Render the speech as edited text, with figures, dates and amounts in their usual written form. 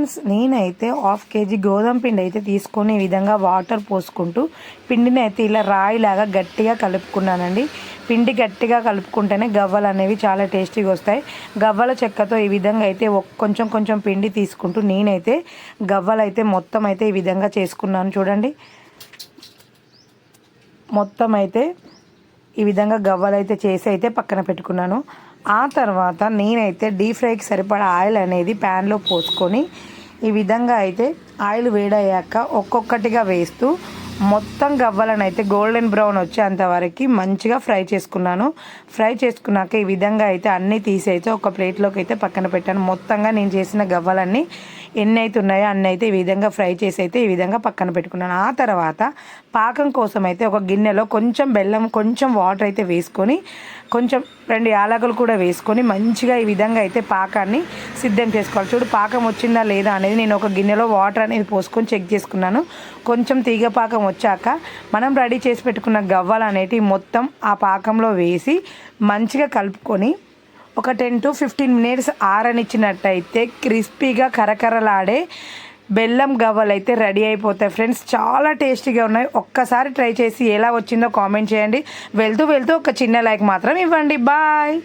Friends, నేనైతే half KG గోధుమ పిండి అయితే తీసుకొని ఈ విధంగా వాటర్ పోసుకుంటూ పిండిని అయితే ఇలా రాయిలాగా గట్టిగా కలుపుకున్నానండి. పిండి గట్టిగా కలుపుకుంటేనే గవ్వలు అనేవి చాలా టేస్టీగా వస్తాయి. గవ్వల చెక్కతో ఈ విధంగా అయితే కొంచెం కొంచెం పిండి తీసుకుంటూ నేనైతే గవ్వలు అయితే మొత్తం అయితే ఈ విధంగా చేసుకున్నాను. చూడండి, మొత్తం అయితే ఈ విధంగా గవ్వలు అయితే చేసి అయితే పక్కన పెట్టుకున్నాను. ఆ తర్వాత నేనైతే డీప్ ఫ్రైకి సరిపడా ఆయిల్ అనేది ప్యాన్లో పోసుకొని ఈ విధంగా అయితే ఆయిల్ వేడయ్యాక ఒక్కొక్కటిగా వేస్తూ మొత్తం గవ్వలను అయితే గోల్డెన్ బ్రౌన్ వచ్చేంతవరకు మంచిగా ఫ్రై చేసుకున్నాను. ఫ్రై చేసుకున్నాక ఈ విధంగా అయితే అన్నీ తీసి అయితే ఒక ప్లేట్లోకి అయితే పక్కన పెట్టాను. మొత్తంగా నేను చేసిన గవ్వలన్నీ ఎన్ని అయితే ఉన్నాయో అన్నీ అయితే ఈ విధంగా ఫ్రై చేసి అయితే ఈ విధంగా పక్కన పెట్టుకున్నాను. ఆ తర్వాత పాకం కోసం అయితే ఒక గిన్నెలో కొంచెం బెల్లం, కొంచెం వాటర్ అయితే వేసుకొని కొంచెం 2 యాలకులు కూడా వేసుకొని మంచిగా ఈ విధంగా అయితే పాకాన్ని సిద్ధం చేసుకోవాలి. చూడు, పాకం వచ్చిందా లేదా అనేది నేను ఒక గిన్నెలో వాటర్ అనేది పోసుకొని చెక్ చేసుకున్నాను. కొంచెం తీగ పాకం వచ్చాక మనం రెడీ చేసి పెట్టుకున్న గవ్వలు అనేటివి మొత్తం ఆ పాకంలో వేసి మంచిగా కలుపుకొని ఒక 10 to 15 మినిట్స్ ఆరనిచ్చినట్టయితే క్రిస్పీగా కరకరలాడే బెల్లం గవ్వలు అయితే రెడీ అయిపోతాయి ఫ్రెండ్స్. చాలా టేస్టీగా ఉన్నాయి. ఒక్కసారి ట్రై చేసి ఎలా వచ్చిందో కామెంట్ చేయండి. వెళ్తూ ఒక చిన్న లైక్ మాత్రం ఇవ్వండి. బాయ్.